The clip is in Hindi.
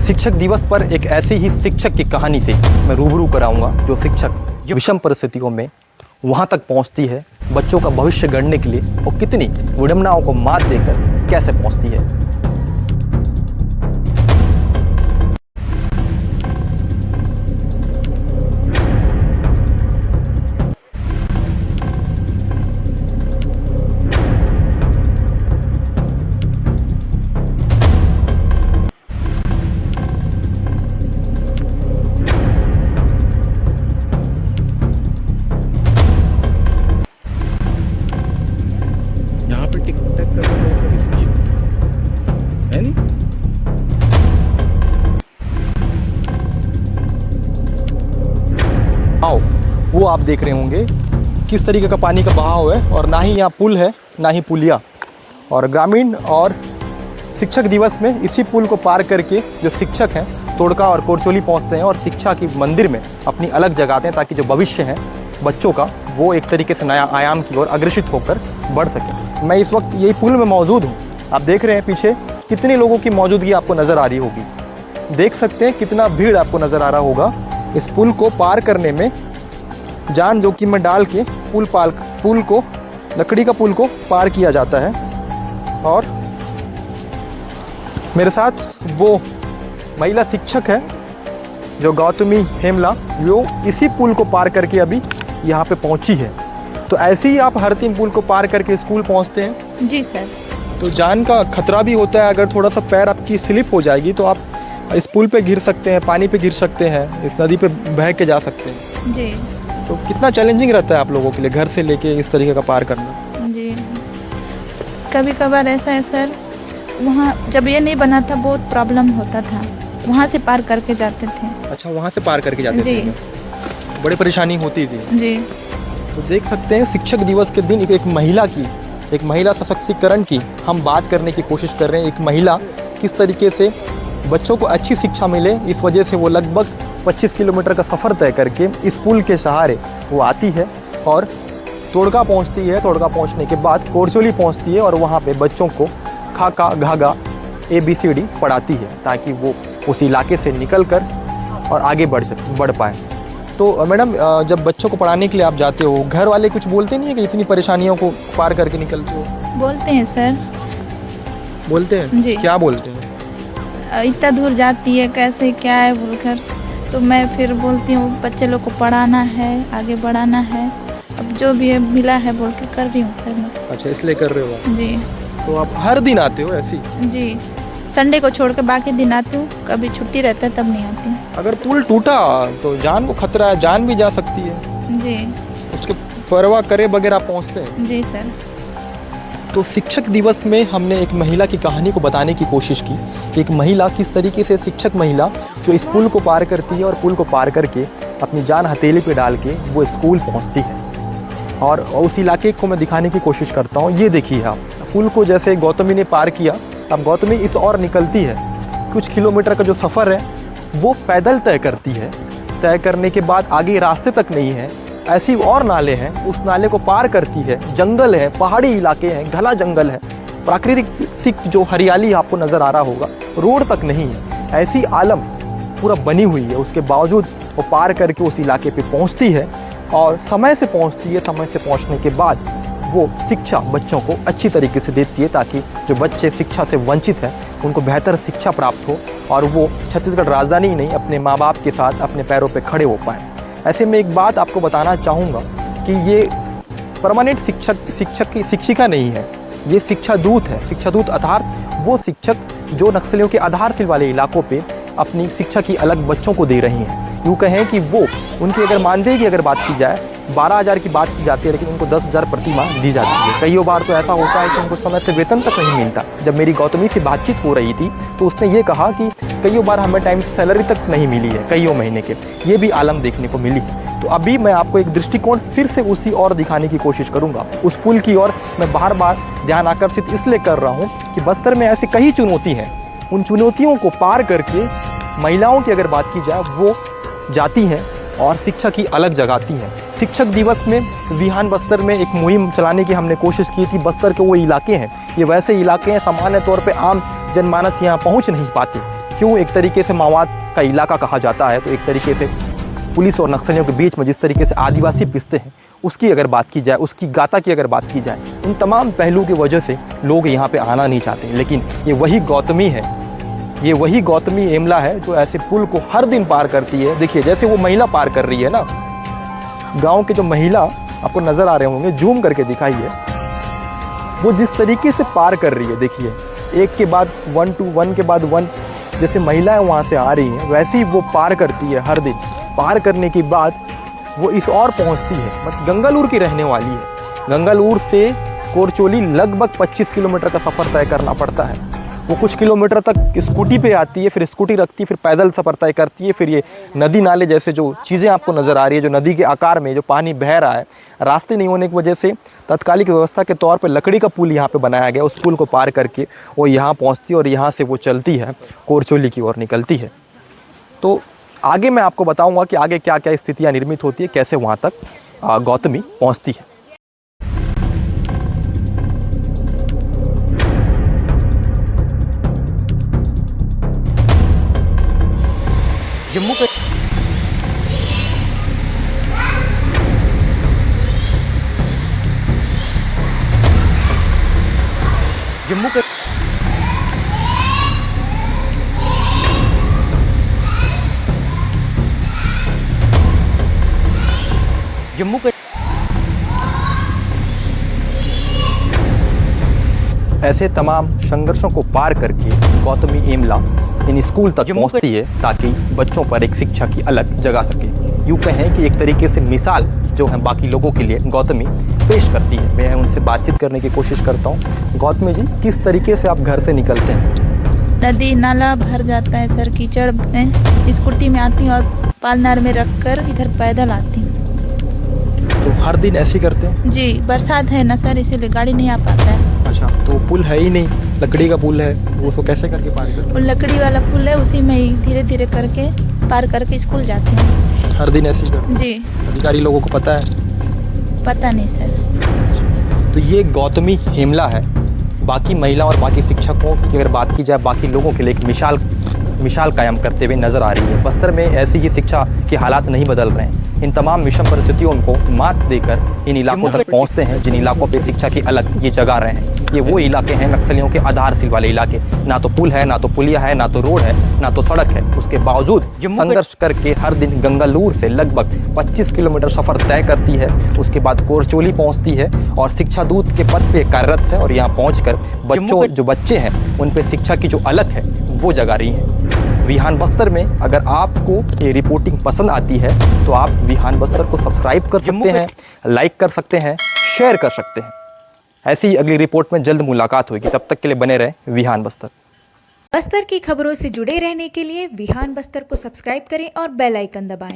शिक्षक दिवस पर एक ऐसे ही शिक्षक की कहानी से मैं रूबरू कराऊंगा जो शिक्षक विषम परिस्थितियों में वहां तक पहुंचती है बच्चों का भविष्य गढ़ने के लिए और कितनी विडंबनाओं को मात देकर कैसे पहुंचती है। यहाँ पे टिक टैक करना बहुत रिस्की है नहीं? आओ वो आप देख रहे होंगे किस तरीके का पानी का बहाव है और ना ही यहाँ पुल है ना ही पुलिया। और ग्रामीण और शिक्षक दिवस में इसी पुल को पार करके जो शिक्षक हैं तोड़का और कोरचोली पहुँचते हैं और शिक्षा की मंदिर में अपनी अलग जगाते हैं ताकि जो भविष्य है बच्चों का वो एक तरीके से नया आयाम की ओर अग्रसित होकर बढ़ सके। मैं इस वक्त यही पुल में मौजूद हूँ। आप देख रहे हैं पीछे कितने लोगों की मौजूदगी आपको नज़र आ रही होगी। देख सकते हैं कितना भीड़ आपको नज़र आ रहा होगा। इस पुल को पार करने में जान जोखिम में डाल के पुल को लकड़ी का पुल को पार किया जाता है। और मेरे साथ वो महिला शिक्षक है जो गौतमी हेमला, वो इसी पुल को पार करके अभी यहाँ पे पहुँची है। तो ऐसे ही आप हर 3 पुल को पार करके स्कूल पहुँचते हैं? जी सर। तो जान का खतरा भी होता है, अगर थोड़ा सा पैर आपकी स्लिप हो जाएगी तो आप इस पुल पे गिर सकते हैं, पानी पे गिर सकते हैं, इस नदी पे बह के जा सकते हैं। जी। तो कितना चैलेंजिंग रहता है आप लोगों के लिए घर से लेके इस तरीके का पार करना? जी, कभी कभार ऐसा है सर, वहाँ जब ये नहीं बना था बहुत प्रॉब्लम होता था, वहाँ से पार करके जाते थे। अच्छा, वहाँ से पार करके जाते जी। थे, बड़ी परेशानी होती थी। जी। तो देख सकते हैं शिक्षक दिवस के दिन एक महिला सशक्तिकरण की हम बात करने की कोशिश कर रहे हैं। एक महिला किस तरीके से बच्चों को अच्छी शिक्षा मिले, इस वजह से वो लगभग 25 किलोमीटर का सफ़र तय करके इस पुल के सहारे वो आती है और तोड़का पहुंचती है। तोड़का पहुंचने के बाद कोरचोली पहुंचती है और वहां पे बच्चों को खा का घा गा ABCD पढ़ाती है ताकि वो उस इलाके से निकल कर और आगे बढ़ पाए। तो मैडम, जब बच्चों को पढ़ाने के लिए आप जाते हो, घर वाले कुछ बोलते नहीं है कि इतनी परेशानियों को पार करके निकलते हो? बोलते हैं सर। बोलते हैं? जी। क्या बोलते हैं? इतना दूर जाती है कैसे क्या है बोलकर, तो मैं फिर बोलती हूँ बच्चे लोग को पढ़ाना है, आगे बढ़ाना है, अब जो भी है मिला है बोल के कर रही हूँ सर मैं। अच्छा, इसलिए कर रहे हो आप? जी। तो आप हर दिन आते हो ऐसी? जी, संडे को छोड़ के बाकी दिन आती हूँ, कभी छुट्टी रहता है तब नहीं आती हूँ। अगर पुल टूटा तो जान को खतरा है, जान भी जा सकती है। जी। उसके परवाह करे बगैर आप पहुँचते हैं? जी सर। तो शिक्षक दिवस में हमने एक महिला की कहानी को बताने की कोशिश की कि एक महिला किस तरीके से, शिक्षक महिला जो इस पुल को पार करती है और पुल को पार करके अपनी जान हथेली पे डाल के वो स्कूल पहुंचती है। और उस इलाके को मैं दिखाने की कोशिश करता हूँ। ये देखिए आप, पुल को जैसे गौतमी ने पार किया, अब गौतमी इस ओर निकलती है। कुछ किलोमीटर का जो सफ़र है वो पैदल तय करती है। तय करने के बाद आगे रास्ते तक नहीं है, ऐसी और नाले हैं, उस नाले को पार करती है। जंगल है, पहाड़ी इलाके हैं, घना जंगल है, प्राकृतिक जो हरियाली आपको नज़र आ रहा होगा, रोड तक नहीं है, ऐसी आलम पूरा बनी हुई है। उसके बावजूद वो पार करके उस इलाके पे पहुंचती है और समय से पहुंचती है। समय से पहुंचने के बाद वो शिक्षा बच्चों को अच्छी तरीके से देती है ताकि जो बच्चे शिक्षा से वंचित हैं उनको बेहतर शिक्षा प्राप्त हो और वो छत्तीसगढ़ राजधानी ही नहीं, अपने माँ बाप के साथ अपने पैरों पे खड़े हो पाएँ। ऐसे में एक बात आपको बताना चाहूँगा कि ये परमानेंट शिक्षिका नहीं है, ये शिक्षा दूत है। शिक्षा दूत अर्थात वो शिक्षक जो नक्सलियों के आधारशिल वाले इलाकों पे अपनी शिक्षा की अलग बच्चों को दे रही हैं। यूँ कहें कि वो उनकी अगर मानदेय की अगर बात की जाए 12,000 की बात की जाती है, लेकिन उनको 10,000 प्रति माह दी जाती है। कई बार तो ऐसा होता है कि उनको समय से वेतन तक नहीं मिलता। जब मेरी गौतमी से बातचीत हो रही थी तो उसने ये कहा कि कई बार हमें टाइम से सैलरी तक नहीं मिली है, कई महीने के, ये भी आलम देखने को मिली। तो अभी मैं आपको एक दृष्टिकोण फिर से उसी और दिखाने की कोशिश करूँगा। उस पुल की ओर मैं बार बार ध्यान आकर्षित इसलिए कर रहा हूँ कि बस्तर में ऐसी कई चुनौती हैं। उन चुनौतियों को पार करके महिलाओं की अगर बात की जाए वो जाती हैं और शिक्षा की अलग जगाती हैं। शिक्षक दिवस में विहान बस्तर में एक मुहिम चलाने की हमने कोशिश की थी। बस्तर के वो इलाके हैं, ये वैसे इलाके हैं सामान्य तौर पे आम जनमानस यहाँ पहुँच नहीं पाते, क्यों एक तरीके से माओवाद का इलाका कहा जाता है, तो एक तरीके से पुलिस और नक्सलियों के बीच में जिस तरीके से आदिवासी पिसते हैं उसकी अगर बात की जाए, उसकी गाथा की अगर बात की जाए, उन तमाम पहलू की वजह से लोग यहाँ पे आना नहीं चाहते। लेकिन ये वही गौतमी है, ये वही गौतमी एमला है जो ऐसे पुल को हर दिन पार करती है। देखिए जैसे वो महिला पार कर रही है ना, गांव के जो महिला आपको नज़र आ रहे होंगे, जूम करके दिखाइए, वो जिस तरीके से पार कर रही है, देखिए एक के बाद वन टू वन के बाद वन, जैसे महिलाएं वहाँ से आ रही हैं वैसे ही वो पार करती है हर दिन। पार करने के बाद वो इस और पहुँचती है, मतलब गंगालूर की रहने वाली है। गंगालूर से कोरचोली लगभग 25 किलोमीटर का सफ़र तय करना पड़ता है। वो कुछ किलोमीटर तक स्कूटी पे आती है, फिर स्कूटी रखती है, फिर पैदल सफ़र तय करती है। फिर ये नदी नाले जैसे जो चीज़ें आपको नज़र आ रही है, जो नदी के आकार में जो पानी बह रहा है, रास्ते नहीं होने की वजह से तत्कालिक व्यवस्था के तौर पे लकड़ी का पुल यहाँ पे बनाया गया। उस पुल को पार करके वो यहाँ पहुँचती है और यहाँ से वो चलती है, कोरचोली की ओर निकलती है। तो आगे मैं आपको बताऊँगा कि आगे क्या क्या स्थितियाँ निर्मित होती है, कैसे वहाँ तक गौतमी पहुँचती है। जम्मू का जम्मू का जम्मू का ऐसे तमाम संघर्षों को पार करके गौतमी एमला इन स्कूल तक पहुंचती है ताकि बच्चों पर एक शिक्षा की अलग जगा सके। यूँ कहें कि एक तरीके से मिसाल जो है बाकी लोगों के लिए गौतमी पेश करती है। मैं उनसे बातचीत करने की कोशिश करता हूँ। गौतमी जी, किस तरीके से आप घर से निकलते हैं? नदी नाला भर जाता है सर, कीचड़ में स्कूटी में आती हूँ और पालनार में रख कर इधर पैदल आती हूँ। तो हर दिन ऐसे ही करते हैं? जी, बरसात है ना सर, इसीलिए गाड़ी नहीं आ पाता है। अच्छा, तो पुल है ही नहीं, लकड़ी का पुल है, वो उसको कैसे करके पार करते हैं? वो लकड़ी वाला पुल है, उसी में ही धीरे धीरे करके पार करके स्कूल जाती हूँ। हर दिन ऐसे ही करते हैं? जी। अधिकारी लोगों को पता है? पता नहीं सर। तो ये गौतमी एमला है। बाकी महिला और बाकी शिक्षकों की अगर बात की जाए, बाकी लोगों के लिए एक मिसाल कायम करते हुए नज़र आ रही है। बस्तर में ऐसी ही शिक्षा के हालात नहीं बदल रहे हैं। इन तमाम विषम परिस्थितियों को मात देकर इन इलाकों तक पहुंचते हैं जिन इलाकों पे शिक्षा की अलग ये जगा रहे हैं। ये वो इलाके हैं नक्सलियों के आधारशिला वाले इलाके। ना तो पुल है, ना तो पुलिया है, ना तो रोड है, ना तो सड़क है। उसके बावजूद संघर्ष करके हर दिन गंगालूर से लगभग 25 किलोमीटर सफ़र तय करती है। उसके बाद कोरचोली पहुंचती है और शिक्षा दूत के पद पे कार्यरत है और यहाँ पहुँचकर जो बच्चे हैं उन पे शिक्षा की जो अलग है वो जगा रही है। विहान बस्तर में अगर आपको ये रिपोर्टिंग पसंद आती है तो आप विहान बस्तर को सब्सक्राइब कर सकते हैं, लाइक कर सकते हैं, शेयर कर सकते हैं। ऐसी अगली रिपोर्ट में जल्द मुलाकात होगी। तब तक के लिए बने रहें विहान बस्तर। बस्तर की खबरों से जुड़े रहने के लिए विहान बस्तर को सब्सक्राइब करें और बेल आइकन दबाएं।